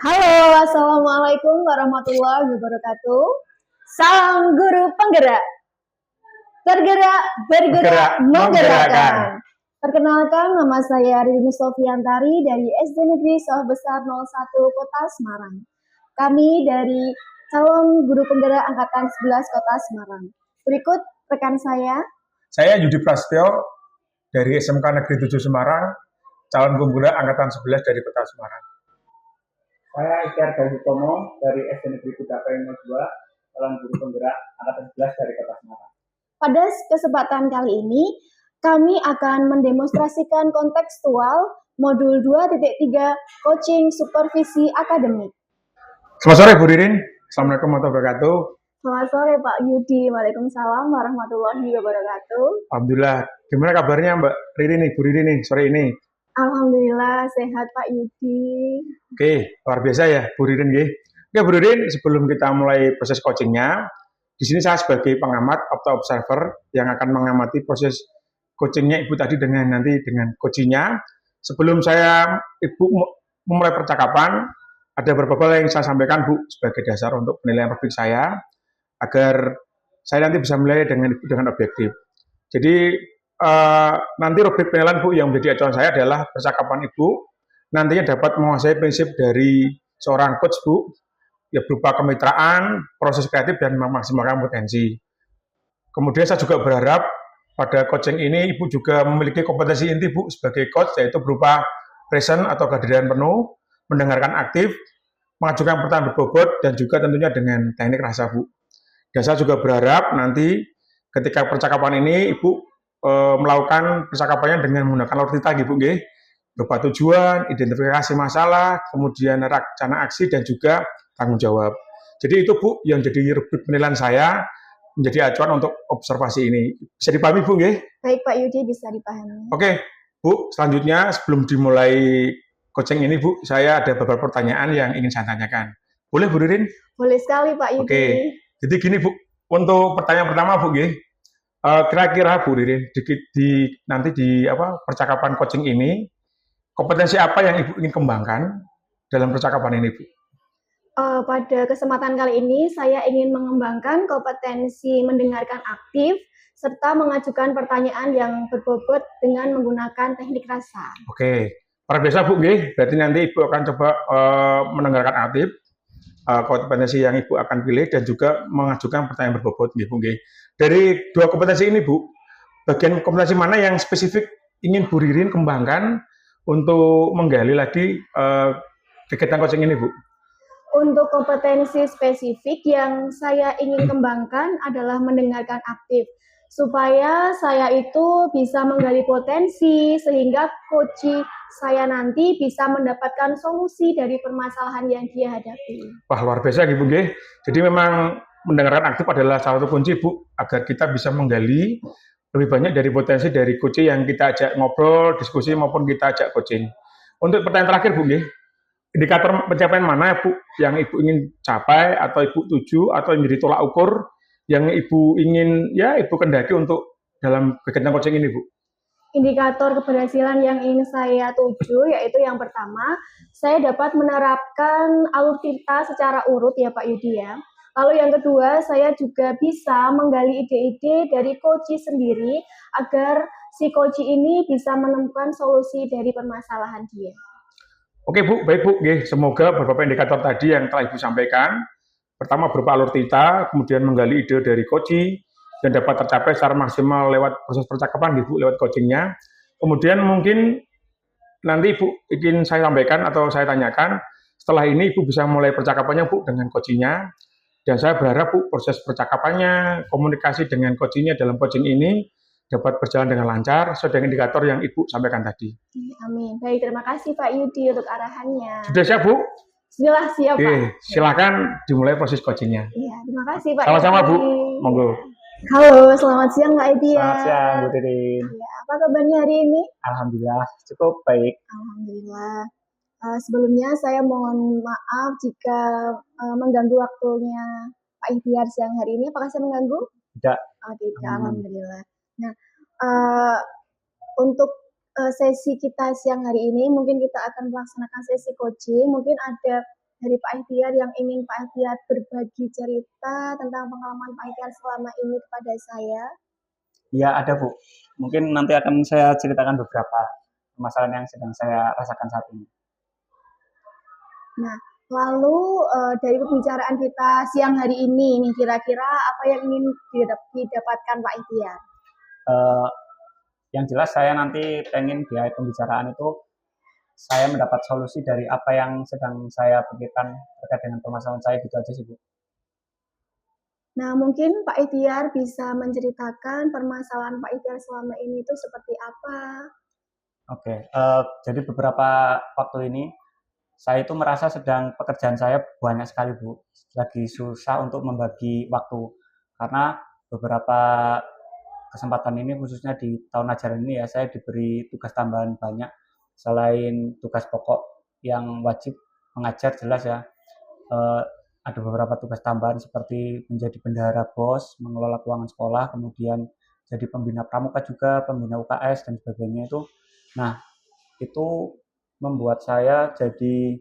Halo, Assalamualaikum warahmatullahi wabarakatuh. Salam guru penggerak, tergerak, bergerak, Bergerak menggerakkan. menggerakkan. Perkenalkan, nama saya Rini Sofiantari dari SD Negeri Sawah Besar 01 Kota Semarang. Kami dari calon guru penggerak Angkatan 11 Kota Semarang. Berikut rekan saya. Saya Yudi Prasetyo dari SMK Negeri 7 Semarang, calon penggerak Angkatan 11 dari Kota Semarang. Saya Ikhtiar Gahutomo dari SD Negeri Kudapai 02, calon guru penggerak Angkatan 11 dari Kota Semarang. Pada kesempatan kali ini, kami akan mendemonstrasikan kontekstual modul 2.3 coaching supervisi akademik. Selamat sore Bu Ririn, Assalamualaikum warahmatullahi wabarakatuh. Selamat sore Pak Yudi, Waalaikumsalam warahmatullahi wabarakatuh. Alhamdulillah, gimana kabarnya Mbak Ririn nih, Bu Ririn nih, sore ini? Alhamdulillah sehat Pak Yudi. Oke, luar biasa ya Bu Ririn nggih. Oke Bu Ririn, sebelum kita mulai proses coachingnya, di sini saya sebagai pengamat atau observer yang akan mengamati proses coachingnya Ibu tadi dengan coachingnya. Sebelum Ibu memulai percakapan, ada beberapa hal yang saya sampaikan Bu sebagai dasar untuk penilaian rubrik saya agar saya nanti bisa menilai dengan objektif. Jadi nanti rubrik penilaian Bu yang menjadi acuan saya adalah percakapan Ibu nantinya dapat menguasai prinsip dari seorang coach Bu, ya berupa kemitraan, proses kreatif dan memaksimalkan potensi. Kemudian saya juga berharap pada coaching ini Ibu juga memiliki kompetensi inti Bu sebagai coach, yaitu berupa present atau kehadiran penuh, mendengarkan aktif, mengajukan pertanyaan berbobot, dan juga tentunya dengan teknik rasa Bu. Dan saya juga berharap nanti ketika percakapan ini Ibu melakukan percakapannya dengan menggunakan alur tita gitu nggih, berupa tujuan, identifikasi masalah, kemudian rencana aksi dan juga tanggung jawab. Jadi itu Bu yang jadi rubrik penilaian saya menjadi acuan untuk observasi ini. Bisa dipahami Bu nggih? Baik Pak Yudi, bisa dipahami. Oke, Bu, selanjutnya sebelum dimulai coaching ini Bu, saya ada beberapa pertanyaan yang ingin saya tanyakan. Boleh Bu Ririn? Boleh sekali Pak Yudi. Oke, jadi gini Bu, untuk pertanyaan pertama Bu nggih, kira-kira Bu Ririn nanti di percakapan coaching ini kompetensi apa yang Ibu ingin kembangkan dalam percakapan ini Bu? Pada kesempatan kali ini saya ingin mengembangkan kompetensi mendengarkan aktif serta mengajukan pertanyaan yang berbobot dengan menggunakan teknik rasa. Oke, para biasa Bu nggih, berarti nanti Ibu akan coba mendengarkan aktif kompetensi yang Ibu akan pilih dan juga mengajukan pertanyaan berbobot nggih Bu nggih. Dari dua kompetensi ini Bu, bagian kompetensi mana yang spesifik ingin Bu Ririn kembangkan untuk menggali lagi kegiatan coaching ini Bu? Untuk kompetensi spesifik yang saya ingin kembangkan adalah mendengarkan aktif, supaya saya itu bisa menggali potensi sehingga coach saya nanti bisa mendapatkan solusi dari permasalahan yang dia hadapi. Wah, luar biasa gitu nggih. Jadi memang mendengarkan aktif adalah salah satu kunci Bu agar kita bisa menggali lebih banyak dari potensi dari coach yang kita ajak ngobrol, diskusi maupun kita ajak coaching. Untuk pertanyaan terakhir Bu nggih, indikator pencapaian mana Bu yang Ibu ingin capai atau Ibu tuju atau yang menjadi tolak ukur yang Ibu ingin Ibu kendaki untuk dalam kegiatan coaching ini Bu? Indikator keberhasilan yang ingin saya tuju yaitu yang pertama, saya dapat menerapkan alur tita secara urut ya Pak Yudi ya. Lalu yang kedua, saya juga bisa menggali ide-ide dari coach sendiri agar si coach ini bisa menemukan solusi dari permasalahan dia. Oke Bu, baik Bu, semoga beberapa indikator tadi yang telah Ibu sampaikan, pertama berupa alur tita, kemudian menggali ide dari coach, dan dapat tercapai secara maksimal lewat proses percakapan Bu, lewat coachingnya. Kemudian mungkin nanti Ibu ingin saya sampaikan atau saya tanyakan, setelah ini Ibu bisa mulai percakapannya Bu dengan coachingnya, dan saya berharap Bu proses percakapannya, komunikasi dengan coachingnya dalam coaching ini dapat berjalan dengan lancar sesuai dengan indikator yang Ibu sampaikan tadi. Amin. Baik, terima kasih Pak Yudi untuk arahannya. Sudah siap Bu? Sudah siap Pak. Silakan dimulai proses coachingnya. Iya, terima kasih Pak. Sama-sama Bu, monggo. Halo, selamat siang Kak Edia. Selamat siang Bu Ririn. Ya, apa kabarnya hari ini? Alhamdulillah cukup baik. Alhamdulillah. Sebelumnya saya mohon maaf jika mengganggu waktunya Pak Ihtiar siang hari ini. Apakah saya mengganggu? Tidak. Oh, tidak, alhamdulillah. Nah, untuk sesi kita siang hari ini, mungkin kita akan melaksanakan sesi coaching. Mungkin ada dari Pak Ihtiar yang ingin Pak Ihtiar berbagi cerita tentang pengalaman Pak Ihtiar selama ini kepada saya? Ya ada Bu. Mungkin nanti akan saya ceritakan beberapa permasalahan yang sedang saya rasakan saat ini. Nah, lalu dari pembicaraan kita siang hari ini, nih kira-kira apa yang ingin didapatkan Pak Ihtiar? Eh, yang jelas saya nanti pengen di akhir pembicaraan itu saya mendapat solusi dari apa yang sedang saya pikirkan terkait dengan permasalahan saya, gitu aja sih Bu. Nah, mungkin Pak Ihtiar bisa menceritakan permasalahan Pak Ihtiar selama ini itu seperti apa? Oke, jadi beberapa waktu ini saya itu merasa sedang pekerjaan saya banyak sekali Bu, lagi susah untuk membagi waktu karena beberapa kesempatan ini khususnya di tahun ajaran ini ya saya diberi tugas tambahan banyak selain tugas pokok yang wajib mengajar jelas ya. eh, ada beberapa tugas tambahan seperti menjadi bendahara BOS, mengelola keuangan sekolah, kemudian jadi pembina pramuka juga, pembina UKS dan sebagainya itu. Nah, itu membuat saya jadi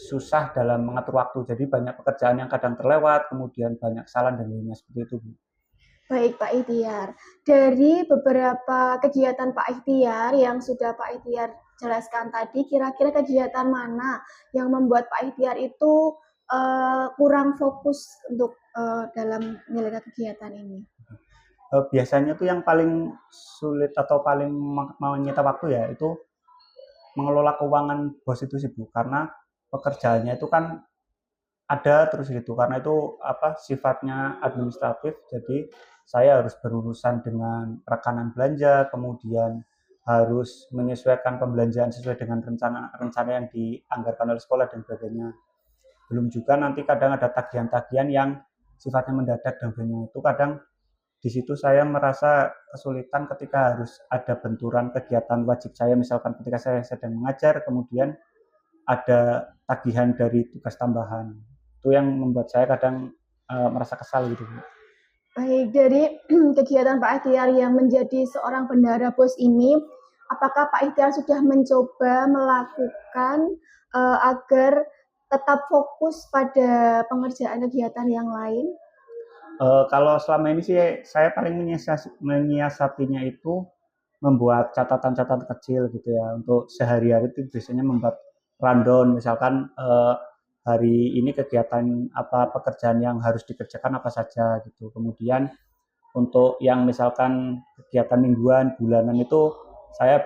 susah dalam mengatur waktu. Jadi banyak pekerjaan yang kadang terlewat, kemudian banyak kesalahan dan lainnya seperti itu. Baik Pak Ihtiar, dari beberapa kegiatan Pak Ihtiar yang sudah Pak Ihtiar jelaskan tadi, kira-kira kegiatan mana yang membuat Pak Ihtiar itu kurang fokus untuk dalam menjalankan kegiatan ini? Biasanya tuh yang paling sulit atau paling menyita waktu ya itu mengelola keuangan BOS itu sih Bu, karena pekerjaannya itu kan ada terus gitu karena itu sifatnya administratif, jadi saya harus berurusan dengan rekanan belanja, kemudian harus menyesuaikan pembelanjaan sesuai dengan rencana yang dianggarkan oleh sekolah dan sebagainya. Belum juga nanti kadang ada tagihan-tagihan yang sifatnya mendadak dan sebagainya. Itu kadang di situ saya merasa kesulitan ketika harus ada benturan kegiatan wajib saya, misalkan ketika saya sedang mengajar kemudian ada tagihan dari tugas tambahan. Itu yang membuat saya kadang merasa kesal gitu. Baik, dari kegiatan Pak Ihtiar yang menjadi seorang bendahara BOS ini, apakah Pak Ihtiar sudah mencoba melakukan agar tetap fokus pada pengerjaan kegiatan yang lain? Kalau selama ini sih saya paling menyiasatinya itu membuat catatan-catatan kecil gitu ya. Untuk sehari-hari itu biasanya membuat rundown, misalkan hari ini kegiatan apa, pekerjaan yang harus dikerjakan apa saja gitu. Kemudian untuk yang misalkan kegiatan mingguan, bulanan itu saya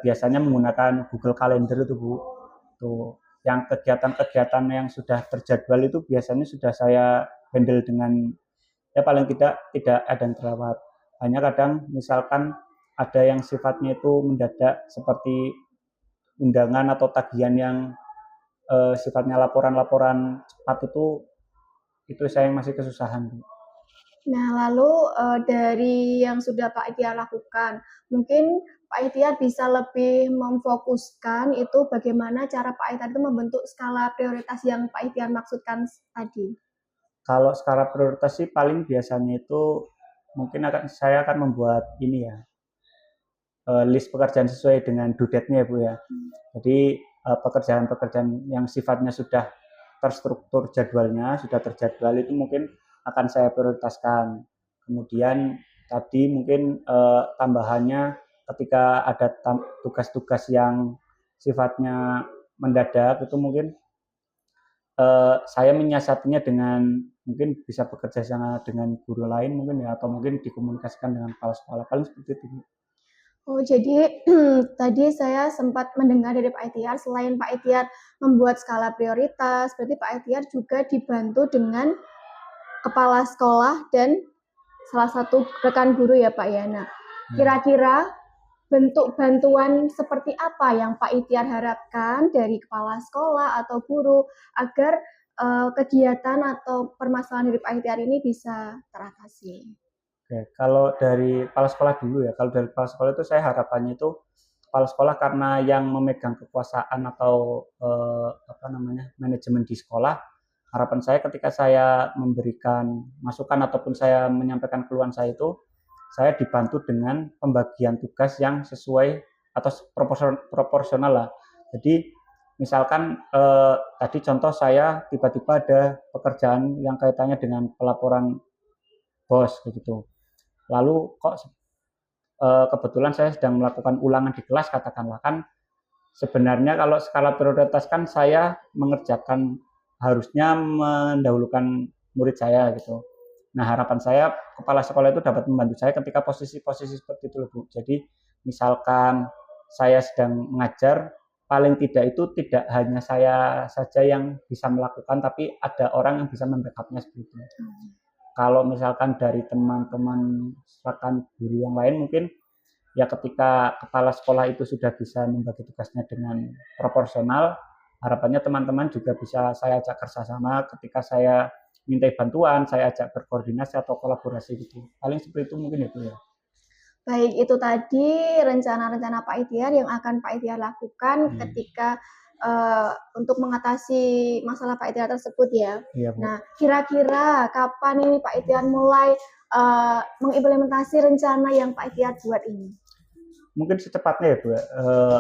biasanya menggunakan Google Calendar itu Bu. Tuh, yang kegiatan-kegiatan yang sudah terjadwal itu biasanya sudah saya handle dengan ya paling tidak ada yang terlewat. Hanya kadang misalkan ada yang sifatnya itu mendadak seperti undangan atau tagihan yang sifatnya laporan-laporan cepat itu saya masih kesusahan. Nah, lalu dari yang sudah Pak Ihtiar lakukan, mungkin Pak Ihtiar bisa lebih memfokuskan itu bagaimana cara Pak Ihtiar itu membentuk skala prioritas yang Pak Ihtiar maksudkan tadi. Kalau skala prioritas sih paling biasanya itu mungkin saya akan membuat ini ya, list pekerjaan sesuai dengan due date-nya ya Bu ya. Jadi pekerjaan-pekerjaan yang sifatnya sudah terstruktur jadwalnya, sudah terjadwal itu mungkin akan saya prioritaskan. Kemudian tadi mungkin tambahannya ketika ada tugas-tugas yang sifatnya mendadak itu mungkin saya menyiasatinya dengan mungkin bisa bekerja sama dengan guru lain mungkin ya, atau mungkin dikomunikasikan dengan kepala sekolah, paling seperti itu. Oh, jadi tadi saya sempat mendengar dari Pak Ihtiar, selain Pak Ihtiar membuat skala prioritas, berarti Pak Ihtiar juga dibantu dengan kepala sekolah dan salah satu rekan guru ya Pak ya. Nah, kira-kira bentuk bantuan seperti apa yang Pak Ihtiar harapkan dari kepala sekolah atau guru agar kegiatan atau permasalahan dari Pak Ihtiar ini bisa teratasi? Oke, kalau dari kepala sekolah dulu ya. Kalau dari kepala sekolah itu saya harapannya itu kepala sekolah karena yang memegang kekuasaan atau manajemen di sekolah. Harapan saya ketika saya memberikan masukan ataupun saya menyampaikan keluhan saya itu, saya dibantu dengan pembagian tugas yang sesuai atau proporsional lah. Jadi misalkan tadi contoh saya tiba-tiba ada pekerjaan yang kaitannya dengan pelaporan bos begitu. Lalu kok kebetulan saya sedang melakukan ulangan di kelas katakanlah, kan sebenarnya kalau skala prioritas kan saya harusnya mendahulukan murid saya gitu. Nah, harapan saya kepala sekolah itu dapat membantu saya ketika posisi-posisi seperti itu, Bu. Jadi misalkan saya sedang mengajar, paling tidak itu tidak hanya saya saja yang bisa melakukan, tapi ada orang yang bisa membackup-nya seperti itu. Kalau misalkan dari teman-teman rekan guru yang lain mungkin ya ketika kepala sekolah itu sudah bisa membagi tugasnya dengan proporsional, harapannya teman-teman juga bisa saya ajak kerjasama ketika saya minta bantuan, saya ajak berkoordinasi atau kolaborasi gitu. Paling seperti itu mungkin itu ya. Baik, itu tadi rencana-rencana Pak Ikhtiar yang akan Pak Ikhtiar lakukan ketika untuk mengatasi masalah Pak Ikhtiar tersebut ya. Iya, Bu. Nah, kira-kira kapan ini Pak Ikhtiar mulai mengimplementasi rencana yang Pak Ikhtiar buat ini? Mungkin secepatnya ya, Bu.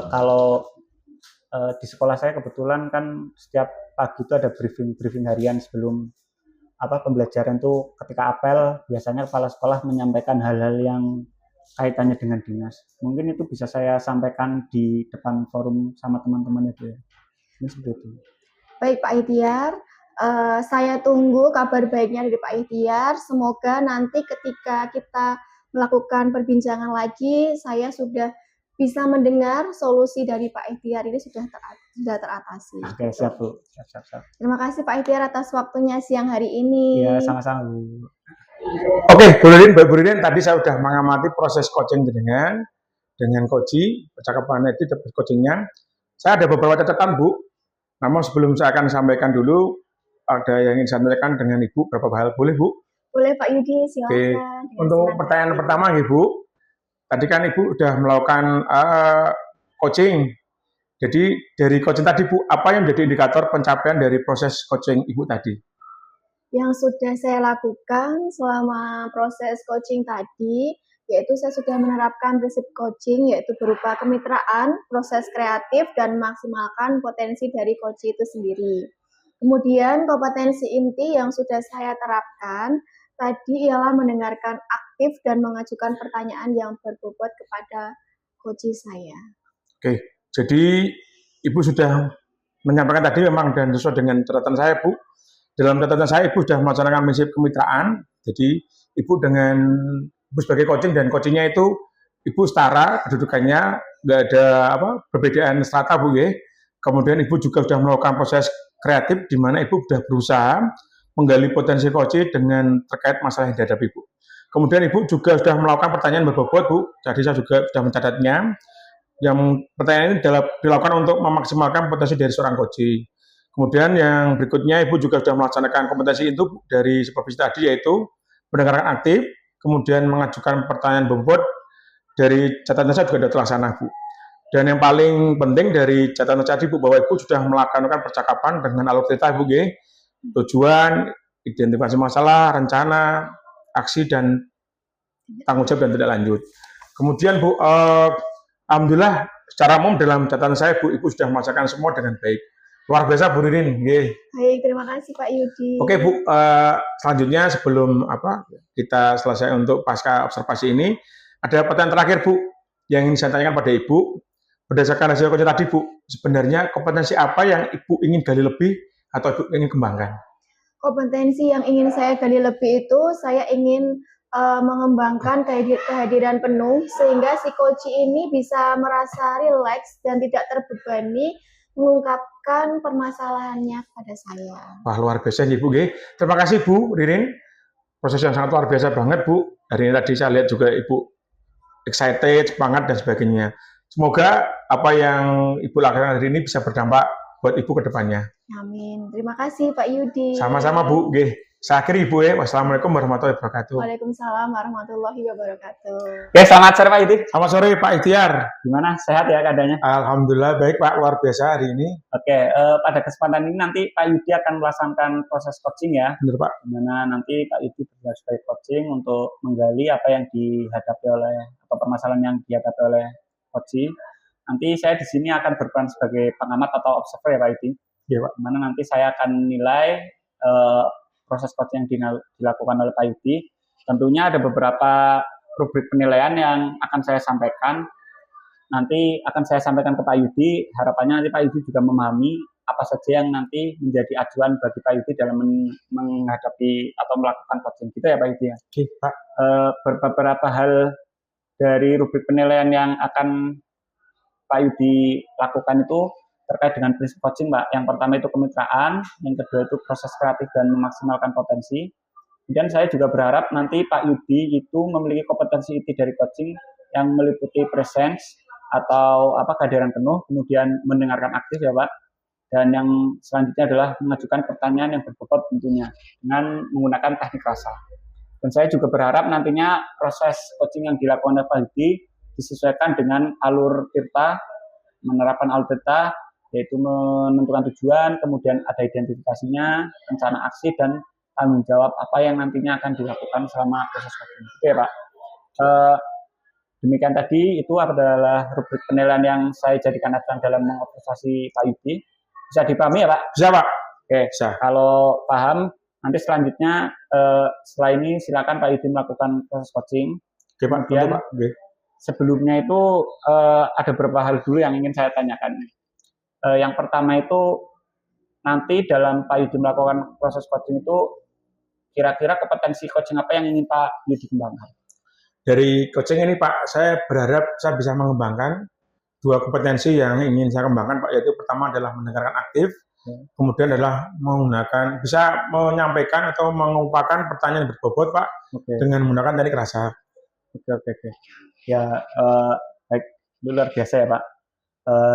Kalau di sekolah saya kebetulan kan setiap pagi itu ada briefing harian sebelum pembelajaran tuh, ketika apel biasanya kepala sekolah menyampaikan hal-hal yang kaitannya dengan dinas. Mungkin itu bisa saya sampaikan di depan forum sama teman-teman itu ya. Ini seperti itu. Baik Pak Ikhtiar, saya tunggu kabar baiknya dari Pak Ikhtiar. Semoga nanti ketika kita melakukan perbincangan lagi, saya sudah bisa mendengar solusi dari Pak Ikhtiar ini sudah teratasi. Oke, siap Bu. Siap. Terima kasih Pak Ikhtiar atas waktunya siang hari ini. Iya, sama-sama Bu. Oke, Bu Ririn, tadi saya sudah mengamati proses coaching dengan Koji, percakapan itu dapat coachingnya. Saya ada beberapa catatan, Bu. Namun sebelum saya akan sampaikan dulu, ada yang ingin saya sampaikan dengan Ibu beberapa hal. Boleh, Bu? Boleh Pak Yudi, silakan. Oke. Untuk pertanyaan pertama, Ibu. Tadi kan Ibu sudah melakukan coaching. Jadi dari coaching tadi, Bu, apa yang menjadi indikator pencapaian dari proses coaching Ibu tadi? Yang sudah saya lakukan selama proses coaching tadi, yaitu saya sudah menerapkan prinsip coaching, yaitu berupa kemitraan, proses kreatif, dan maksimalkan potensi dari coach itu sendiri. Kemudian kompetensi inti yang sudah saya terapkan tadi ialah mendengarkan aktif dan mengajukan pertanyaan yang berbobot kepada coach saya. Oke, jadi Ibu sudah menyampaikan tadi memang dan sesuai dengan catatan saya, Bu. Dalam catatan saya, Ibu sudah melaksanakan prinsip kemitraan. Jadi, Ibu sebagai coaching dan coachingnya itu, Ibu setara kedudukannya, nggak ada perbedaan strata, Bu ya. Kemudian Ibu juga sudah melakukan proses kreatif, di mana Ibu sudah berusaha menggali potensi coaching dengan terkait masalah yang dihadapi Ibu. Kemudian Ibu juga sudah melakukan pertanyaan berbobot, Bu. Jadi saya juga sudah mencatatnya. Yang pertanyaan ini dilakukan untuk memaksimalkan potensi dari seorang coaching. Kemudian yang berikutnya Ibu juga sudah melaksanakan kompetensi itu dari supervisi tadi, yaitu mendengarkan aktif, kemudian mengajukan pertanyaan bobot. Dari catatan saya juga sudah terlaksana, Bu. Dan yang paling penting dari catatan tadi, Bu, bahwa Ibu sudah melakukan percakapan dengan alur cerita, Bu, tujuan, identifikasi masalah, rencana, aksi, dan tanggung jawab dan tindak lanjut. Kemudian, Bu, alhamdulillah secara umum dalam catatan saya, Bu, Ibu sudah melaksanakan semua dengan baik. Luar biasa, Bu Ririn. Baik, terima kasih Pak Yudi. Oke, Bu, selanjutnya sebelum kita selesai untuk pasca observasi ini, ada pertanyaan terakhir, Bu, yang ingin saya tanyakan pada Ibu. Berdasarkan hasil coaching tadi, Bu, sebenarnya kompetensi apa yang Ibu ingin gali lebih atau Ibu ingin kembangkan? Kompetensi yang ingin saya gali lebih itu, saya ingin mengembangkan kehadiran penuh, sehingga si coach ini bisa merasa rileks dan tidak terbebani mengungkapkan permasalahannya pada saya. Wah, luar biasa nih, Bu. Terima kasih, Bu Ririn. Proses yang sangat luar biasa banget, Bu. Hari ini tadi saya lihat juga Ibu excited, semangat, dan sebagainya. Semoga apa yang Ibu lakukan hari ini bisa berdampak buat Ibu ke depannya. Amin. Terima kasih, Pak Yudi. Sama-sama, Bu. Saya akhiri, Bu. Wassalamualaikum warahmatullahi wabarakatuh. Waalaikumsalam warahmatullahi wabarakatuh. Oke, selamat sore Pak Yudi. Selamat sore Pak Ikhtiar. Gimana? Sehat ya keadaannya? Alhamdulillah baik Pak, luar biasa hari ini. Oke, pada kesempatan ini nanti Pak Yudi akan melaksanakan proses coaching ya. Benar Pak. Dimana nanti Pak Yudi bertugas sebagai coaching untuk menggali apa yang dihadapi oleh atau permasalahan yang dihadapi oleh coaching. nanti saya di sini akan berperan sebagai pengamat atau observer ya Pak Yudi. Ya Pak. Dimana nanti saya akan nilai proses coaching yang dilakukan oleh Pak Yudi. Tentunya ada beberapa rubrik penilaian yang akan saya sampaikan. Nanti akan saya sampaikan ke Pak Yudi. Harapannya nanti Pak Yudi juga memahami apa saja yang nanti menjadi acuan bagi Pak Yudi dalam menghadapi atau melakukan coaching gitu ya Pak Yudi ya. Oke Pak. Beberapa hal dari rubrik penilaian yang akan Pak Yudi lakukan itu terkait dengan prinsip coaching Pak. Yang pertama itu kemitraan, yang kedua itu proses kreatif dan memaksimalkan potensi. Kemudian saya juga berharap nanti Pak Yudi itu memiliki kompetensi inti dari coaching yang meliputi presence atau kehadiran penuh, kemudian mendengarkan aktif ya Pak. Dan yang selanjutnya adalah mengajukan pertanyaan yang berbobot tentunya dengan menggunakan teknik rasa. Dan saya juga berharap nantinya proses coaching yang dilakukan oleh Pak Yudi disesuaikan dengan alur Tirta, menerapkan alur Tirta, yaitu menentukan tujuan, kemudian ada identifikasinya, rencana aksi, dan tanggung jawab apa yang nantinya akan dilakukan selama proses coaching. Oke Pak. Demikian tadi itu adalah rubrik penilaian yang saya jadikan acuan dalam mengobservasi Pak Yudi. Bisa dipahami ya Pak? Bisa Pak. Oke. Bisa. Kalau paham, nanti selanjutnya setelah ini silakan Pak Yudi melakukan proses coaching. Oke Pak. Kemudian Pak. Oke. Sebelumnya itu ada beberapa hal dulu yang ingin saya tanyakan. Yang pertama itu nanti dalam Pak Yudi melakukan proses coaching itu kira-kira kompetensi coaching apa yang ingin Pak Yudi kembangkan? Dari coaching ini Pak, saya berharap saya bisa mengembangkan dua kompetensi yang ingin saya kembangkan Pak, yaitu pertama adalah mendengarkan aktif, kemudian adalah bisa menyampaikan atau mengumpulkan pertanyaan yang berbobot Pak, dengan menggunakan teknik rasa. Oke. Ya, baik, luar biasa ya Pak.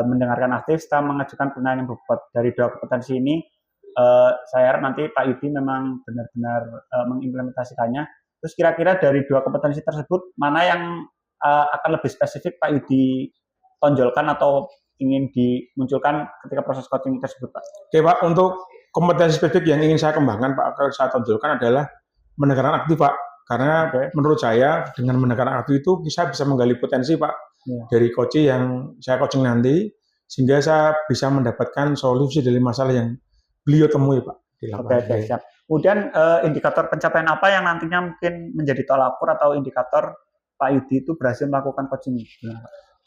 Mendengarkan aktif setelah mengajukan pertanyaan yang berbobot. Dari dua kompetensi ini, saya harap nanti Pak Yudi memang benar-benar mengimplementasikannya. Terus kira-kira dari dua kompetensi tersebut, mana yang akan lebih spesifik Pak Yudi tonjolkan atau ingin dimunculkan ketika proses coaching tersebut Pak? Oke Pak, untuk kompetensi spesifik yang ingin saya kembangkan Pak, kalau saya tonjolkan adalah mendengarkan aktif Pak. Karena menurut saya dengan mendengarkan aktif itu bisa menggali potensi Pak dari coaching yang saya coaching nanti, sehingga saya bisa mendapatkan solusi dari masalah yang beliau temui Pak. Oke, siap. Kemudian indikator pencapaian apa yang nantinya mungkin menjadi tolak ukur atau indikator Pak Yudi itu berhasil melakukan coaching?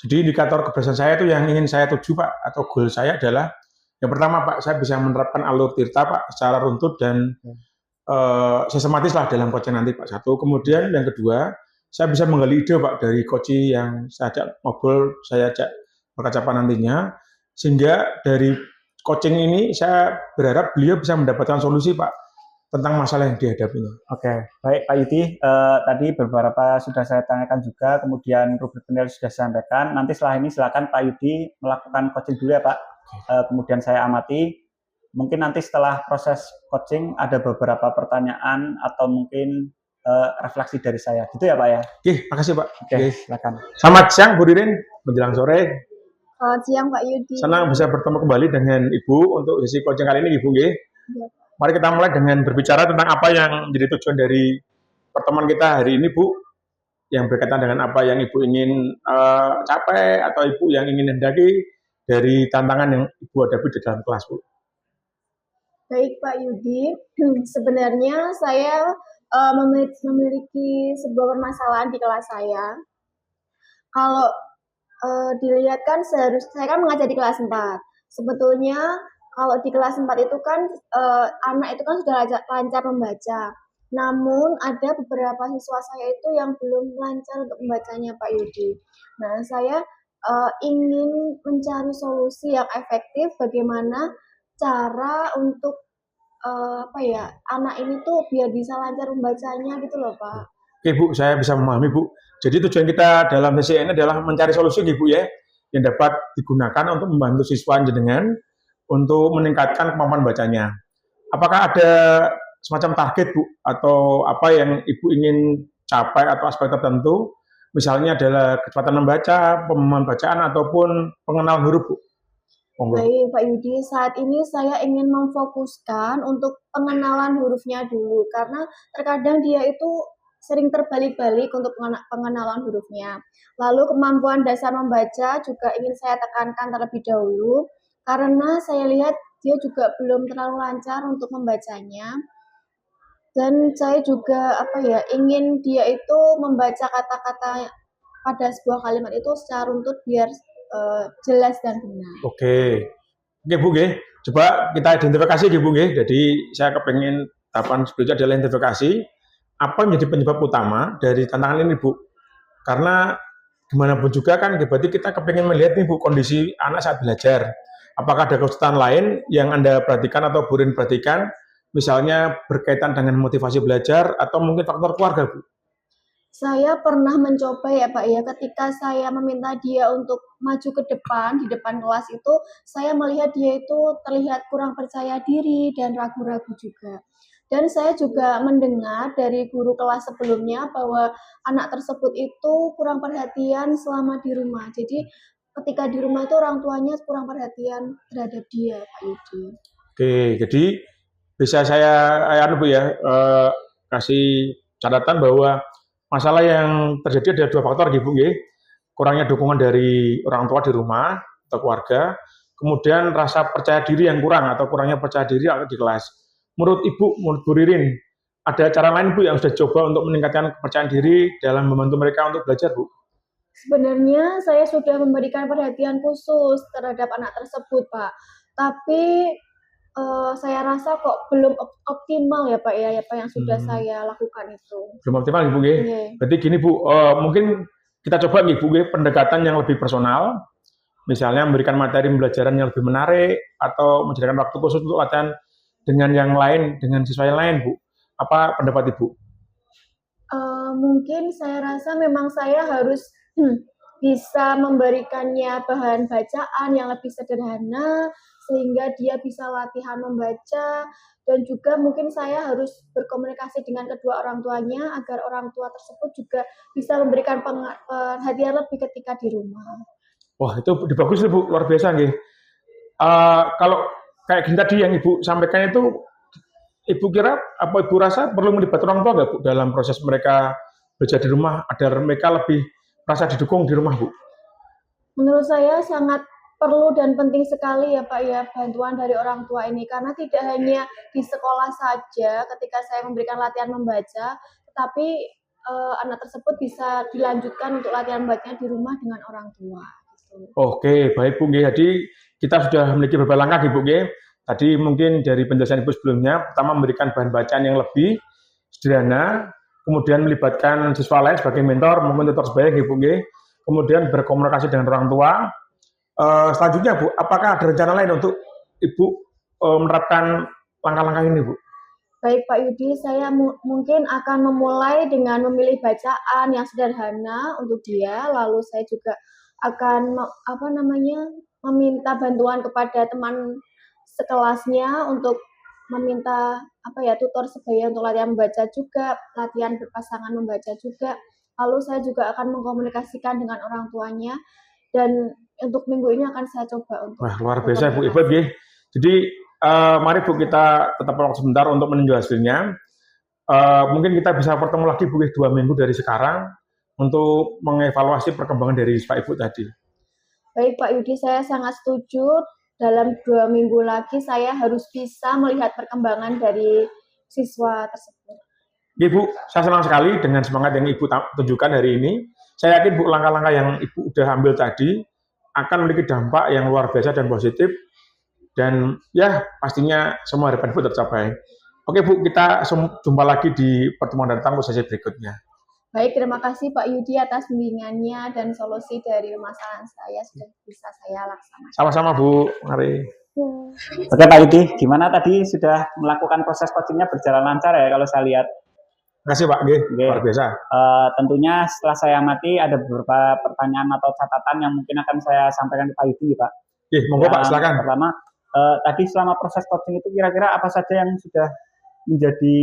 Jadi indikator keberhasilan saya itu yang ingin saya tuju Pak, atau goal saya adalah yang pertama Pak, saya bisa menerapkan alur Tirta Pak secara runtut dan sistematis lah dalam coaching nanti Pak. Satu. Kemudian yang kedua, saya bisa menggali ide Pak dari coaching yang saya ajak ngobrol, saya ajak percakapan nantinya, sehingga dari coaching ini saya berharap beliau bisa mendapatkan solusi Pak tentang masalah yang dihadapinya. Oke, baik Pak Yudi, tadi beberapa sudah saya tanyakan juga, kemudian rubrik penilaian sudah saya sampaikan. Nanti setelah ini silakan Pak Yudi melakukan coaching dulu ya Pak. Kemudian saya amati. Mungkin nanti setelah proses coaching ada beberapa pertanyaan atau mungkin refleksi dari saya. Gitu ya Pak ya? Oke, makasih Pak. Oke, silakan. Selamat siang Bu Ririn, menjelang sore. Selamat siang Pak Yudi. Senang bisa bertemu kembali dengan Ibu untuk sesi coaching kali ini Ibu. Ya. Mari kita mulai dengan berbicara tentang apa yang menjadi tujuan dari pertemuan kita hari ini Bu. Yang berkaitan dengan apa yang Ibu ingin capai atau Ibu yang ingin hendaki dari tantangan yang Ibu hadapi di dalam kelas Bu. Baik Pak Yudi, sebenarnya saya memiliki sebuah permasalahan di kelas saya. Kalau dilihat kan saya kan mengajar di kelas 4. Sebetulnya kalau di kelas 4 itu kan anak itu kan sudah lancar membaca. Namun ada beberapa siswa saya itu yang belum lancar untuk membacanya Pak Yudi. Nah, saya ingin mencari solusi yang efektif bagaimana cara untuk anak ini tuh biar bisa lancar membacanya gitu loh Pak. Oke Bu, saya bisa memahami Bu. Jadi tujuan kita dalam sesi ini adalah mencari solusi Bu ya, yang dapat digunakan untuk membantu siswa jenengan untuk meningkatkan kemampuan bacanya. Apakah ada semacam target Bu, atau apa yang Ibu ingin capai atau aspek tertentu, misalnya adalah kecepatan membaca, pemahaman bacaan, ataupun pengenalan huruf Bu? Baik Pak Yudi, saat ini saya ingin memfokuskan untuk pengenalan hurufnya dulu, karena terkadang dia itu sering terbalik-balik untuk pengenalan hurufnya. Lalu kemampuan dasar membaca juga ingin saya tekankan terlebih dahulu, karena saya lihat dia juga belum terlalu lancar untuk membacanya. Dan saya juga ingin dia itu membaca kata-kata pada sebuah kalimat itu secara runtut biar jelas dan benar. Oke. Oke Bu nggih. Coba kita identifikasi nggih Bu nggih. Jadi saya kepengen tahapan selanjutnya adalah identifikasi apa menjadi penyebab utama dari tantangan ini Bu. Karena gimana pun juga kan berarti kita kepengen melihat nih Bu kondisi anak saat belajar. Apakah ada kesulitan lain yang Anda perhatikan atau Bu Rin perhatikan, misalnya berkaitan dengan motivasi belajar atau mungkin faktor keluarga Bu? Saya pernah mencoba ya Pak ya, ketika saya meminta dia untuk maju ke depan, di depan kelas itu, saya melihat dia itu terlihat kurang percaya diri dan ragu-ragu juga. Dan saya juga mendengar dari guru kelas sebelumnya bahwa anak tersebut itu kurang perhatian selama di rumah. Jadi ketika di rumah itu orang tuanya kurang perhatian terhadap dia, Pak Yudi. Oke, jadi bisa saya Bu ya, kasih catatan bahwa masalah yang terjadi ada dua faktor Bu nggih. Kurangnya dukungan dari orang tua di rumah atau keluarga, kemudian rasa percaya diri yang kurang atau kurangnya percaya diri di kelas. Menurut Bu Ririn, ada cara lain Bu yang sudah coba untuk meningkatkan kepercayaan diri dalam membantu mereka untuk belajar Bu? Sebenarnya saya sudah memberikan perhatian khusus terhadap anak tersebut, Pak. Tapi saya rasa kok belum optimal ya Pak ya, apa yang sudah saya lakukan itu. Belum optimal Bu nggih. Iya. Berarti gini Bu, mungkin kita coba Bu nggih pendekatan yang lebih personal. Misalnya memberikan materi pembelajaran yang lebih menarik atau menyediakan waktu khusus untuk latihan dengan yang lain, dengan siswa yang lain Bu. Apa pendapat Ibu? Mungkin saya rasa memang saya harus bisa memberikannya bahan bacaan yang lebih sederhana sehingga dia bisa latihan membaca, dan juga mungkin saya harus berkomunikasi dengan kedua orang tuanya agar orang tua tersebut juga bisa memberikan perhatian lebih ketika di rumah. Wah, itu bagus Bu, luar biasa nggih. Kalau kayak gini tadi yang Ibu sampaikan itu, Ibu kira apa Ibu rasa perlu melibatkan orang tua nggak Bu dalam proses mereka belajar di rumah agar mereka lebih merasa didukung di rumah Bu? Menurut saya sangat perlu dan penting sekali ya Pak ya bantuan dari orang tua ini, karena tidak hanya di sekolah saja ketika saya memberikan latihan membaca, tetapi anak tersebut bisa dilanjutkan untuk latihan bacanya di rumah dengan orang tua. Gitu. Oke, baik Bu nggih. Jadi kita sudah memiliki beberapa langkah Bu nggih. Tadi mungkin dari penjelasan Ibu sebelumnya, pertama memberikan bahan bacaan yang lebih sederhana, kemudian melibatkan siswa lain sebagai mentor, mungkin tutor sebaya Bu nggih. Kemudian berkomunikasi dengan orang tua. Selanjutnya Bu, apakah ada rencana lain untuk Ibu menerapkan langkah-langkah ini Bu? Baik Pak Yudi, saya mungkin akan memulai dengan memilih bacaan yang sederhana untuk dia, lalu saya juga akan meminta bantuan kepada teman sekelasnya untuk meminta tutor sebaya untuk latihan membaca juga, latihan berpasangan membaca juga. Lalu saya juga akan mengkomunikasikan dengan orang tuanya, dan untuk minggu ini akan saya coba untuk. Wah, luar biasa Bu Ibu nggih. Jadi mari Bu kita tetap waktu sebentar untuk meninjau hasilnya. Mungkin kita bisa bertemu lagi Bu 2 minggu dari sekarang untuk mengevaluasi perkembangan dari Pak Ibu tadi. Baik Pak Yudi, saya sangat setuju. Dalam 2 minggu lagi saya harus bisa melihat perkembangan dari siswa tersebut. Ibu, saya senang sekali dengan semangat yang Ibu tunjukkan hari ini. Saya yakin Bu langkah-langkah yang Ibu udah ambil tadi akan memiliki dampak yang luar biasa dan positif. Dan ya pastinya semua harapan Ibu tercapai. Oke Bu, kita jumpa lagi di pertemuan datang sesi berikutnya. Baik, terima kasih Pak Yudi atas bimbingannya dan solusi dari masalah saya sudah bisa saya laksanakan. Sama-sama Bu, mari. Oke Pak Yudi, gimana tadi sudah melakukan proses coachingnya berjalan lancar ya kalau saya lihat? Terima kasih Pak, luar biasa. Tentunya setelah saya amati ada beberapa pertanyaan atau catatan yang mungkin akan saya sampaikan ke Pak Yudi Pak. Monggo Pak, silakan. Pertama, tadi selama proses coaching itu kira-kira apa saja yang sudah menjadi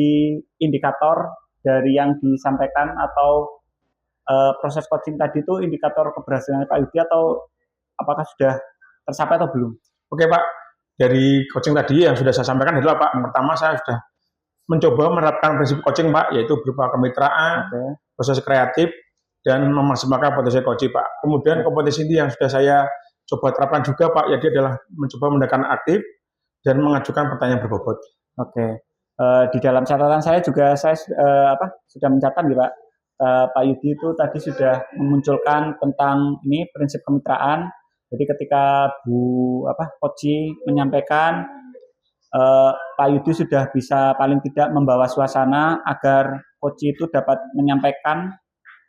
indikator dari yang disampaikan atau proses coaching tadi itu indikator keberhasilan Pak Yudi atau apakah sudah tercapai atau belum? Oke Pak, dari coaching tadi yang sudah saya sampaikan adalah Pak, pertama saya sudah mencoba menerapkan prinsip coaching Pak, yaitu berupa kemitraan, proses kreatif, dan memaksimalkan potensi coaching Pak. Kemudian kompetensi ini yang sudah saya coba terapkan juga Pak, yaitu adalah mencoba mendekat aktif dan mengajukan pertanyaan berbobot. Oke. Di dalam catatan saya juga saya sudah mencatat ya Pak. Pak Yudi itu tadi sudah memunculkan tentang ini prinsip kemitraan. Jadi ketika Koci menyampaikan, Pak Yudi sudah bisa paling tidak membawa suasana agar Koci itu dapat menyampaikan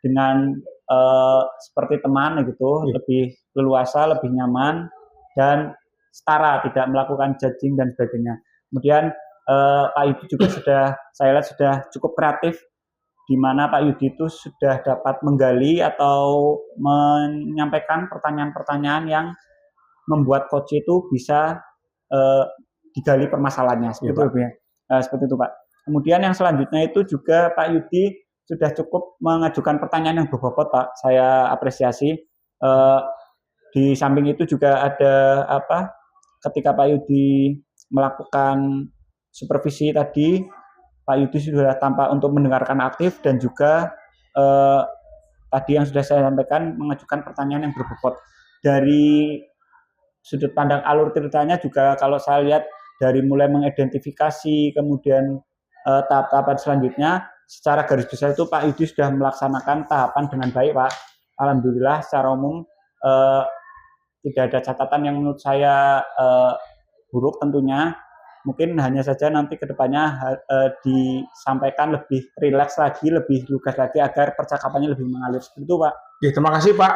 dengan seperti teman gitu, lebih leluasa, lebih nyaman dan setara, tidak melakukan judging dan sebagainya. Kemudian Pak Yudi juga saya lihat sudah cukup kreatif, di mana Pak Yudi itu sudah dapat menggali atau menyampaikan pertanyaan-pertanyaan yang membuat coach itu bisa digali permasalahannya, seperti itu Pak. Kemudian yang selanjutnya itu juga Pak Yudi sudah cukup mengajukan pertanyaan yang berbobot Pak, saya apresiasi. Di samping itu juga ada ketika Pak Yudi melakukan supervisi tadi, Pak Yudi sudah tampak untuk mendengarkan aktif dan juga tadi yang sudah saya sampaikan mengajukan pertanyaan yang berbobot. Dari sudut pandang alur ceritanya juga kalau saya lihat dari mulai mengidentifikasi kemudian tahap-tahapan selanjutnya, secara garis besar itu Pak Yudi sudah melaksanakan tahapan dengan baik Pak. Alhamdulillah secara umum tidak ada catatan yang menurut saya buruk tentunya. Mungkin hanya saja nanti kedepannya disampaikan lebih rileks lagi, lebih lugas lagi agar percakapannya lebih mengalir. Seperti itu Pak. Ya, terima kasih Pak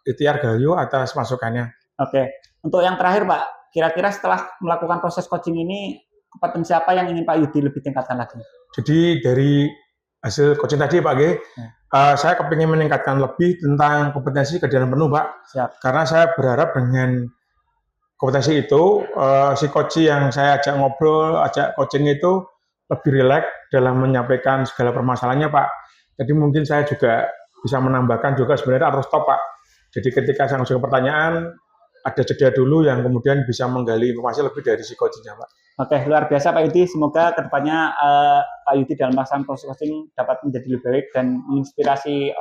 Ikhtiar Gayo atas masukannya. Oke. Untuk yang terakhir Pak, kira-kira setelah melakukan proses coaching ini, kompetensi apa yang ingin Pak Yudi lebih tingkatkan lagi? Jadi dari hasil coaching tadi Pak G, saya kepingin meningkatkan lebih tentang kompetensi kerjaan penuh Pak. Siap. Karena saya berharap dengan kompetensi itu, si coach yang saya ajak ngobrol, ajak coaching itu lebih rileks dalam menyampaikan segala permasalahannya Pak. Jadi mungkin saya juga bisa menambahkan juga sebenarnya harus stop Pak. Jadi ketika saya mengajukan pertanyaan, ada jeda dulu yang kemudian bisa menggali informasi lebih dari si coachingnya Pak. Oke, luar biasa Pak Yudi. Semoga kedepannya Pak Yudi dalam melaksanakan proses coaching dapat menjadi lebih baik dan menginspirasi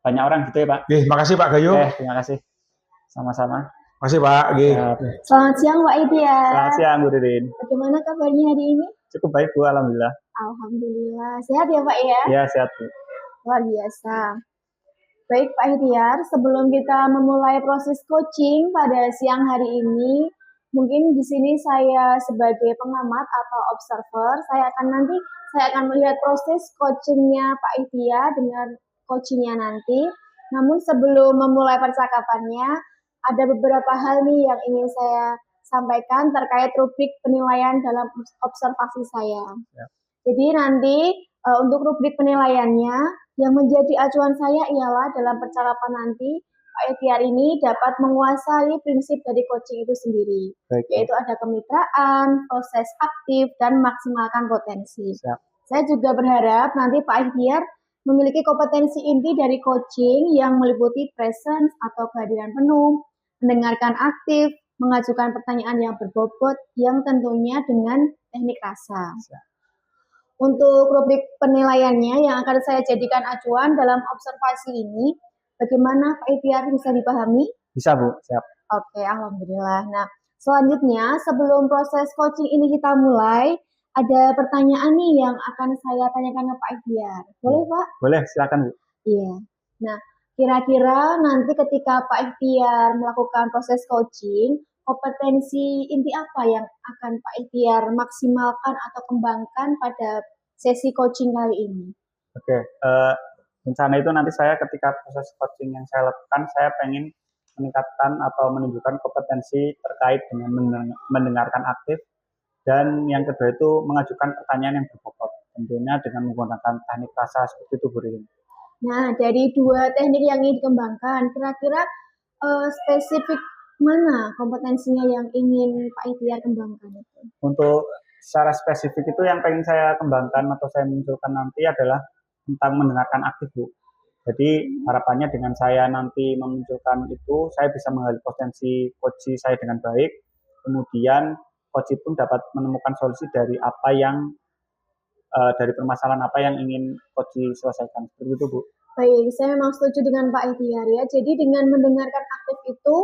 banyak orang gitu ya Pak. Oke, terima kasih Pak Gayo. Terima kasih. Sama-sama. Terima kasih Pak. Selamat siang Pak Ikhtiar. Selamat siang Bu Ririn. Bagaimana kabarnya hari ini? Cukup baik Bu, alhamdulillah. Alhamdulillah. Sehat ya Pak ya? Ya, sehat Bu. Luar biasa. Baik Pak Ikhtiar, sebelum kita memulai proses coaching pada siang hari ini, mungkin di sini saya sebagai pengamat atau observer, saya akan melihat proses coachingnya Pak Ikhtiar dengan coachingnya nanti. Namun sebelum memulai percakapannya, ada beberapa hal nih yang ingin saya sampaikan terkait rubrik penilaian dalam observasi saya. Ya. Jadi nanti untuk rubrik penilaiannya, yang menjadi acuan saya ialah dalam percakapan nanti, Pak Ikhtiar ini dapat menguasai prinsip dari coaching itu sendiri. Baik. Yaitu ada kemitraan, proses aktif, dan maksimalkan potensi. Siap. Saya juga berharap nanti Pak Ikhtiar memiliki kompetensi inti dari coaching yang meliputi presence atau kehadiran penuh, mendengarkan aktif, mengajukan pertanyaan yang berbobot, yang tentunya dengan teknik rasa. Siap. Untuk rubrik penilaiannya yang akan saya jadikan acuan dalam observasi ini, bagaimana Pak Ikhtiar bisa dipahami? Bisa Bu, siap. Oke, alhamdulillah. Nah, selanjutnya sebelum proses coaching ini kita mulai, ada pertanyaan nih yang akan saya tanyakan ke Pak Ikhtiar. Boleh Pak? Boleh, silakan Bu. Iya. Nah, kira-kira nanti ketika Pak Ikhtiar melakukan proses coaching, kompetensi inti apa yang akan Pak Ikhtiar maksimalkan atau kembangkan pada sesi coaching kali ini? Oke, rencana itu nanti saya ketika proses coaching yang saya lakukan, saya pengen meningkatkan atau menunjukkan kompetensi terkait dengan mendengarkan aktif, dan yang kedua itu mengajukan pertanyaan yang berbobot, tentunya dengan menggunakan teknik rasa seperti itu Bu Ririn. Nah, dari dua teknik yang ingin dikembangkan, kira-kira spesifik mana kompetensinya yang ingin Pak Ikhtiar kembangkan itu? Untuk secara spesifik itu yang pengen saya kembangkan atau saya munculkan nanti adalah tentang mendengarkan aktif Bu. Jadi harapannya dengan saya nanti memunculkan itu, saya bisa menggali potensi coach saya dengan baik, kemudian coach pun dapat menemukan solusi dari apa yang dari permasalahan apa yang ingin coach selesaikan. Seperti itu, Bu. Baik, saya memang setuju dengan Pak Ikhtiar ya. Jadi dengan mendengarkan aktif itu,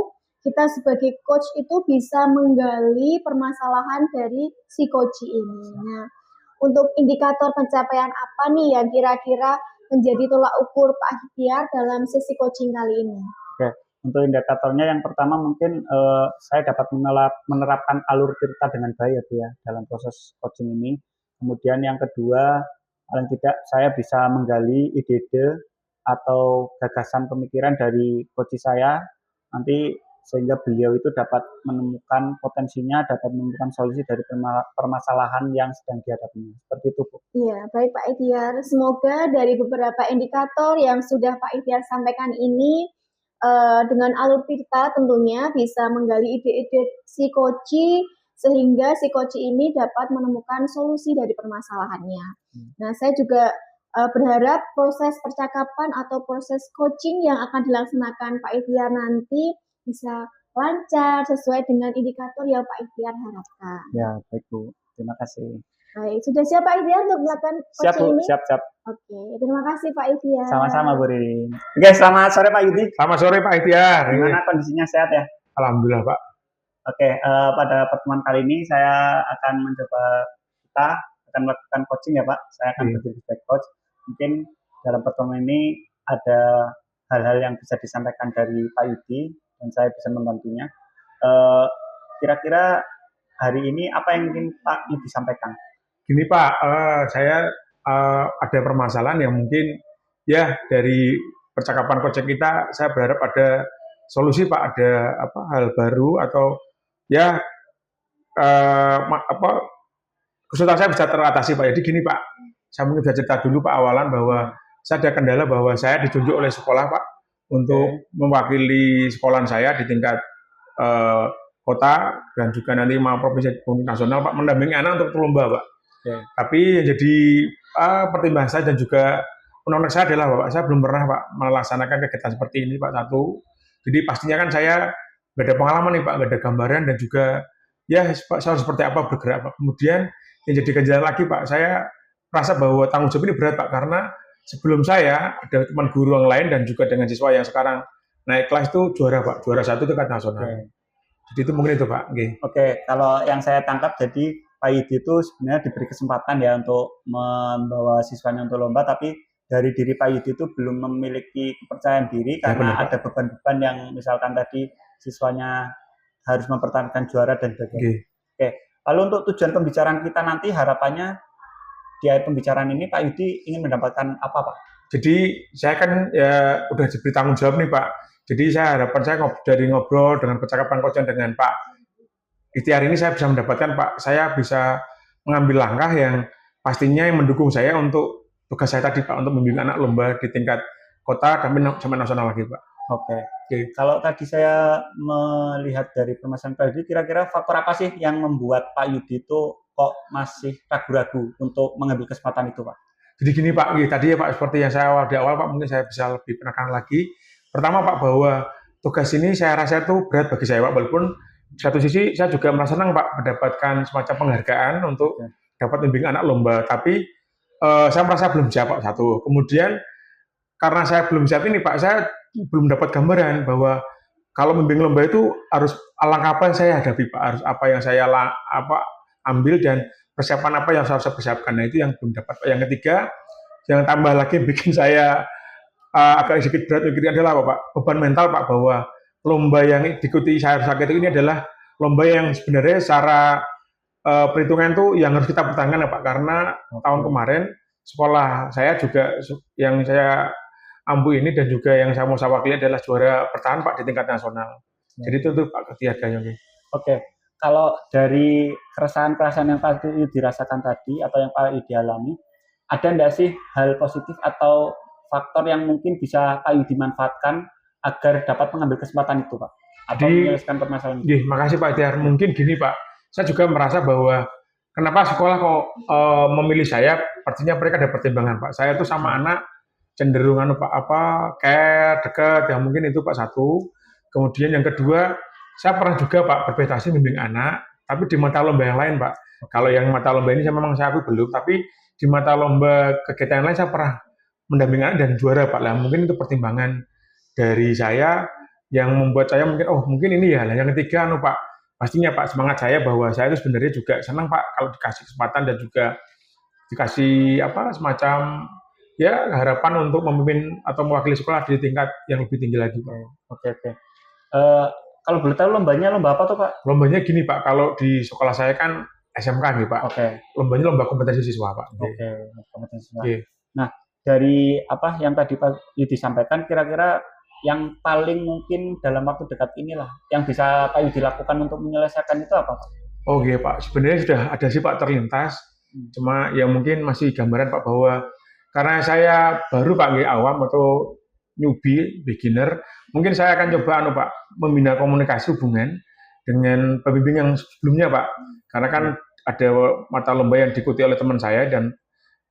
kita sebagai coach itu bisa menggali permasalahan dari si coach ini. Nah, untuk indikator pencapaian apa nih yang kira-kira menjadi tolak ukur Pak Ikhtiar dalam sesi coaching kali ini? Oke, untuk indikatornya yang pertama mungkin saya dapat menerapkan alur cerita dengan baik ya Bu ya dalam proses coaching ini. Kemudian yang kedua, paling tidak saya bisa menggali ide-ide atau gagasan pemikiran dari coach saya nanti sehingga beliau itu dapat menemukan potensinya, dapat menemukan solusi dari permasalahan yang sedang dihadapinya. Seperti itu, Bu. Iya, baik Pak Ikhtiar. Semoga dari beberapa indikator yang sudah Pak Ikhtiar sampaikan ini dengan alur cerita tentunya bisa menggali ide-ide si coach sehingga si coach ini dapat menemukan solusi dari permasalahannya. Nah, saya juga berharap proses percakapan atau proses coaching yang akan dilaksanakan Pak Ikhtiar nanti bisa lancar sesuai dengan indikator yang Pak Ikhtiar harapkan. Ya, baik Bu. Terima kasih. Baik, sudah siap Pak Ikhtiar untuk melakukan coaching ini? Siap. Oke, terima kasih Pak Ikhtiar. Sama-sama Bu Ririn. Oke, selamat sore Pak Yudi. Selamat sore Pak Ikhtiar. Gimana kondisinya, sehat ya? Alhamdulillah Pak. Oke, pada pertemuan kali ini saya kita akan melakukan coaching ya Pak. Saya akan berdiri sebagai coach. Mungkin dalam pertemuan ini ada hal-hal yang bisa disampaikan dari Pak Yudi dan saya bisa membantunya. Kira-kira hari ini apa yang ingin Pak Yudi sampaikan? Gini Pak, saya ada permasalahan yang mungkin ya dari percakapan coaching kita, saya berharap ada solusi Pak, ada hal baru atau ya kesulitan saya bisa teratasi Pak. Jadi gini Pak, saya mungkin bisa cerita dulu Pak awalan bahwa saya ada kendala bahwa saya ditunjuk oleh sekolah Pak untuk mewakili sekolahan saya di tingkat kota dan juga nanti mau provinsi nasional Pak, mendampingi anak untuk lomba Pak. Tapi yang jadi pertimbangan saya dan juga undang-undang saya adalah Bapak, saya belum pernah Pak melaksanakan kegiatan seperti ini Pak. Satu, jadi pastinya kan saya nggak ada pengalaman nih Pak, nggak ada gambaran dan juga ya Pak, saya harus seperti apa bergerak Pak. Kemudian yang jadi ganjalan lagi Pak, saya merasa bahwa tanggung jawab ini berat Pak, karena sebelum saya ada teman guru yang lain dan juga dengan siswa yang sekarang naik kelas itu juara Pak, juara 1 tingkat nasional. Jadi itu mungkin itu Pak. Oke, kalau yang saya tangkap jadi Pak Yudi itu sebenarnya diberi kesempatan ya untuk membawa siswanya untuk lomba, tapi dari diri Pak Yudi itu belum memiliki kepercayaan diri karena ada beban-beban yang misalkan tadi siswanya harus mempertahankan juara dan sebagainya. Oke, lalu untuk tujuan pembicaraan kita nanti harapannya di akhir pembicaraan ini Pak Yudi ingin mendapatkan apa Pak? Jadi saya kan ya udah diberi tanggung jawab nih Pak. Jadi saya harapan saya dari ngobrol dengan percakapan coaching dengan Pak Ikhtiar ini saya bisa mendapatkan Pak, saya bisa mengambil langkah yang pastinya yang mendukung saya untuk tugas saya tadi Pak, untuk membimbing anak lomba di tingkat kota sampai nasional lagi Pak. Oke. Kalau tadi saya melihat dari permasalahan Pak Yudi, kira-kira faktor apa sih yang membuat Pak Yudi itu kok masih ragu-ragu untuk mengambil kesempatan itu Pak? Jadi gini Pak, tadi ya Pak, seperti yang saya di awal Pak, mungkin saya bisa lebih penekan lagi. Pertama Pak, bahwa tugas ini saya rasa itu berat bagi saya Pak, walaupun di satu sisi saya juga merasa senang Pak mendapatkan semacam penghargaan untuk dapat membimbing anak lomba, tapi saya merasa belum siap Pak, satu. Kemudian karena saya belum siap ini Pak, saya belum dapat gambaran bahwa kalau membimbing lomba itu harus langkah apa yang saya hadapi Pak, harus apa yang saya ambil dan persiapan apa yang harus saya persiapkan. Nah itu yang belum dapat Pak. Yang ketiga, yang tambah lagi bikin saya agak sedikit berat adalah Pak, beban mental Pak, bahwa lomba yang diikuti saya sakit ini adalah lomba yang sebenarnya secara perhitungan itu yang harus kita pertahankan ya Pak, karena tahun kemarin sekolah saya juga yang saya ampu ini dan juga yang saya mau wakili adalah juara bertahan Pak di tingkat nasional. Jadi itu Pak ketiadanya. Oke, kalau dari keresahan-keresahan yang Pak Yudi dirasakan tadi atau yang Pak Yudi alami, ada enggak sih hal positif atau faktor yang mungkin bisa Pak Yudi manfaatkan agar dapat mengambil kesempatan itu Pak, atau menyelesaikan permasalahan itu? Makasih Pak Ikhtiar. Mungkin gini Pak, saya juga merasa bahwa kenapa sekolah kok memilih saya, artinya mereka ada pertimbangan Pak. Saya itu sama anak cenderungan Pak dekat, yang mungkin itu Pak satu. Kemudian yang kedua, saya pernah juga Pak berprestasi membimbing anak tapi di mata lomba yang lain Pak. Kalau yang mata lomba ini memang saya akui belum, tapi di mata lomba kegiatan yang lain saya pernah mendampingi anak dan juara Pak. Lah mungkin itu pertimbangan dari saya yang membuat saya mungkin mungkin ini ya. Lah yang ketiga Pak, pastinya Pak semangat saya bahwa saya itu sebenarnya juga senang Pak kalau dikasih kesempatan dan juga dikasih semacam ya harapan untuk memimpin atau mewakili sekolah di tingkat yang lebih tinggi lagi Pak. Oke. Kalau boleh tahu lombanya lomba apa tuh Pak? Lombanya gini Pak, kalau di sekolah saya kan SMK nih Pak. Oke. Lombanya lomba kompetensi siswa Pak. Oke, kompetensi siswa. Nah, dari apa yang tadi Pak Yudi sampaikan, kira-kira yang paling mungkin dalam waktu dekat inilah yang bisa Pak Yudi lakukan untuk menyelesaikan itu apa Pak? Oke Pak, sebenarnya sudah ada sih Pak terlintas, cuma ya mungkin masih gambaran Pak bahwa karena saya baru Pak awam atau newbie, beginner, mungkin saya akan coba Pak membina komunikasi hubungan dengan pembimbing yang sebelumnya Pak, karena kan ada mata lomba yang diikuti oleh teman saya dan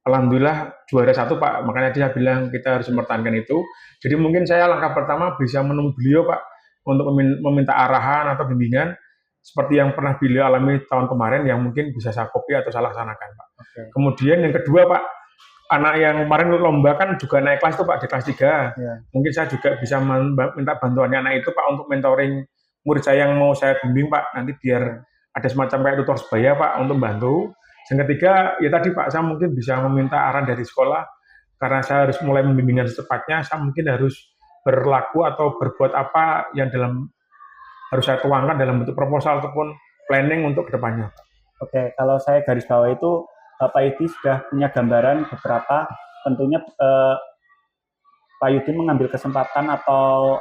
alhamdulillah juara 1 Pak, makanya dia bilang kita harus mempertahankan itu. Jadi mungkin saya langkah pertama bisa menemui beliau Pak untuk meminta arahan atau bimbingan seperti yang pernah beliau alami tahun kemarin yang mungkin bisa saya copy atau saya laksanakan Pak. Kemudian yang kedua Pak, anak yang kemarin lomba kan juga naik kelas tuh Pak di kelas 3. Mungkin saya juga bisa minta bantuannya anak itu Pak untuk mentoring murid saya yang mau saya bimbing Pak, nanti biar ada semacam kayak tutor sebaya Pak untuk bantu. Yang ketiga ya tadi Pak, saya mungkin bisa meminta arahan dari sekolah karena saya harus mulai membimbingan secepatnya, saya mungkin harus berlaku atau berbuat apa yang harus saya tuangkan dalam bentuk proposal ataupun planning untuk kedepannya. Oke, kalau saya garis bawah itu Pak Yudi sudah punya gambaran beberapa, tentunya Pak Yudi mengambil kesempatan atau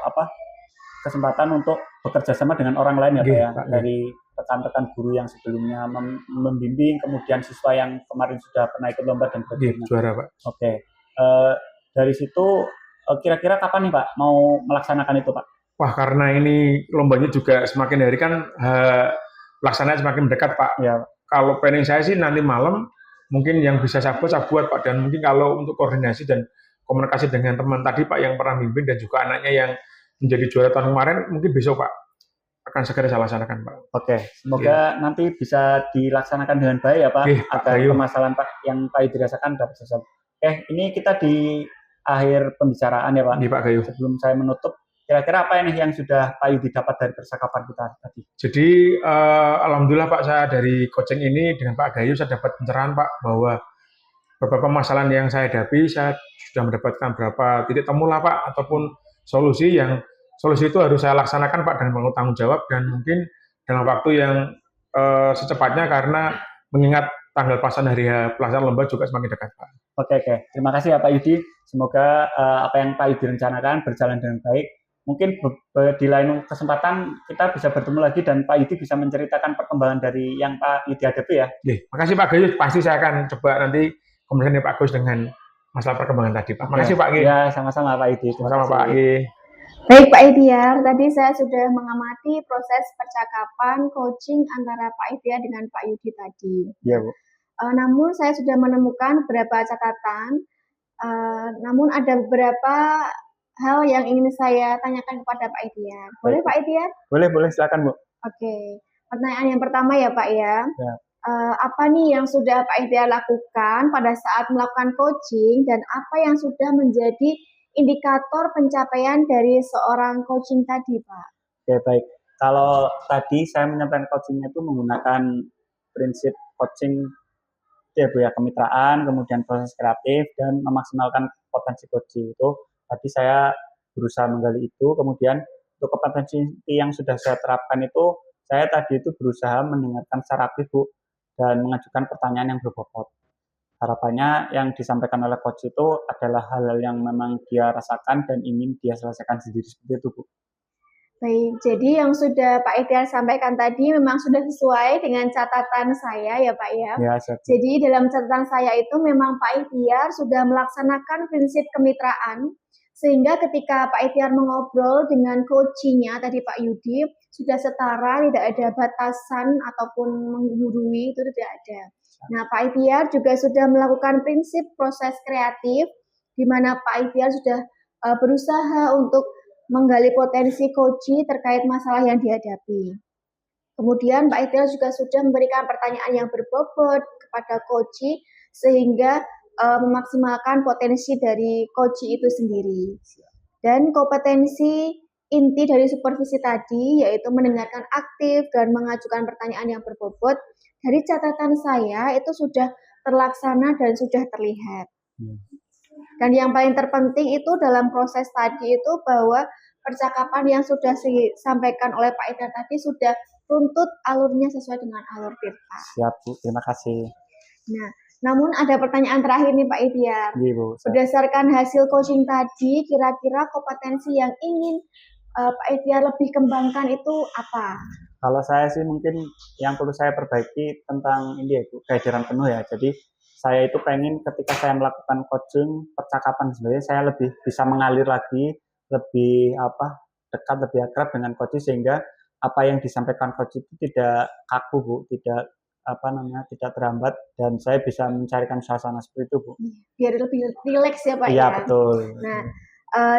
kesempatan untuk bekerja sama dengan orang lain ya Pak ya, dari rekan-rekan guru yang sebelumnya membimbing, kemudian siswa yang kemarin sudah pernah ikut lomba dan sebagainya. Juara Pak. Oke, dari situ kira-kira kapan nih Pak mau melaksanakan itu Pak? Wah, karena ini lombanya juga semakin hari kan pelaksanaan semakin dekat Pak. Ya. Kalau planning saya sih nanti malam mungkin yang bisa saya buat Pak, dan mungkin kalau untuk koordinasi dan komunikasi dengan teman tadi Pak yang pernah mimpin dan juga anaknya yang menjadi juara tahun kemarin mungkin besok Pak akan segera saya laksanakan Pak. Oke, semoga nanti bisa dilaksanakan dengan baik ya Pak, agar permasalahan Pak yang Pak Yudi rasakan dapat selesai. Ini kita di akhir pembicaraan ya Pak. Pak Gayu. Sebelum saya menutup, kira-kira apa yang sudah Pak Yudi dapat dari percakapan kita tadi? Jadi alhamdulillah Pak, saya dari coaching ini dengan Pak Gayu saya dapat pencerahan Pak bahwa beberapa masalah yang saya hadapi saya sudah mendapatkan beberapa titik temu lah Pak, ataupun solusi itu harus saya laksanakan Pak dan tanggung jawab, dan mungkin dalam waktu yang secepatnya karena mengingat tanggal pelaksanaan hari pelaksanaan lomba juga semakin dekat Pak. Oke. Terima kasih ya Pak Yudi. Semoga apa yang Pak Yudi rencanakan berjalan dengan baik. Mungkin di lain kesempatan kita bisa bertemu lagi dan Pak Yudi bisa menceritakan perkembangan dari yang Pak Yudi hadapi ya. Makasih Pak Gayu. Pasti saya akan coba nanti komunikasi Pak Gus dengan masalah perkembangan tadi Pak. Makasih Pak Gayu. Ya, sama-sama Pak Yudi. Sama-sama Pak Gayu. Baik Pak Idiar, tadi saya sudah mengamati proses percakapan coaching antara Pak Idiar dengan Pak Yudi tadi. Iya Bu. Namun saya sudah menemukan beberapa catatan, namun ada beberapa hal yang ingin saya tanyakan kepada Pak Idiar. Boleh Pak Idiar? Boleh, silakan Bu. Oke, pertanyaan yang pertama ya Pak ya. Apa nih yang sudah Pak Idiar lakukan pada saat melakukan coaching dan apa yang sudah menjadi indikator pencapaian dari seorang coaching tadi Pak? Oke, baik. Kalau tadi saya menyampaikan coachingnya itu menggunakan prinsip coaching ya Bu ya, kemitraan, kemudian proses kreatif dan memaksimalkan potensi coaching itu. Tadi saya berusaha menggali itu, kemudian untuk kompetensi yang sudah saya terapkan itu, saya tadi itu berusaha mendengarkan secara aktif Bu dan mengajukan pertanyaan yang berbobot. Harapannya yang disampaikan oleh coach itu adalah hal-hal yang memang dia rasakan dan ingin dia selesaikan sendiri seperti itu Bu. Baik, jadi yang sudah Pak Idiar sampaikan tadi memang sudah sesuai dengan catatan saya ya Pak ya. Jadi dalam catatan saya itu memang Pak Idiar sudah melaksanakan prinsip kemitraan, sehingga ketika Pak Idiar mengobrol dengan coachingnya tadi Pak Yudi, sudah setara, tidak ada batasan ataupun menggurui, itu tidak ada. Nah Pak Idiar juga sudah melakukan prinsip proses kreatif, di mana Pak Idiar sudah berusaha untuk menggali potensi coaching terkait masalah yang dihadapi. Kemudian Pak Ikhtiar juga sudah memberikan pertanyaan yang berbobot kepada Koji sehingga memaksimalkan potensi dari Koji itu sendiri. Dan kompetensi inti dari supervisi tadi yaitu mendengarkan aktif dan mengajukan pertanyaan yang berbobot. Dari catatan saya itu sudah terlaksana dan sudah terlihat. Dan yang paling terpenting itu dalam proses tadi itu bahwa percakapan yang sudah disampaikan oleh Pak Ikhtiar tadi sudah runtut alurnya sesuai dengan alur Tirta. Siap Bu, terima kasih. Nah, namun ada pertanyaan terakhir nih Pak Ikhtiar. Iya Bu. Berdasarkan hasil coaching tadi, kira-kira kompetensi yang ingin Pak Ikhtiar lebih kembangkan itu apa? Kalau saya sih mungkin yang perlu saya perbaiki tentang ini ya Bu, kehadiran penuh ya. Jadi saya itu pengen ketika saya melakukan coaching percakapan sebenarnya saya lebih bisa mengalir lagi, lebih dekat, lebih akrab dengan coach sehingga apa yang disampaikan coach itu tidak kaku Bu, tidak tidak terhambat dan saya bisa mencarikan suasana seperti itu Bu. Biar lebih rileks ya Pak ya. Iya betul. Nah,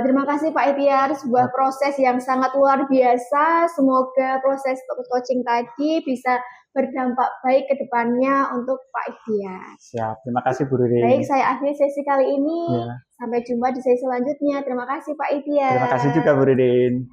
terima kasih Pak Ikhtiar, sebuah proses yang sangat luar biasa. Semoga proses coaching tadi bisa berdampak baik ke depannya untuk Pak Ikhtiar. Siap, terima kasih Bu Ririn. Baik, saya akhiri sesi kali ini. Sampai jumpa di sesi selanjutnya. Terima kasih Pak Ikhtiar. Terima kasih juga Bu Ririn.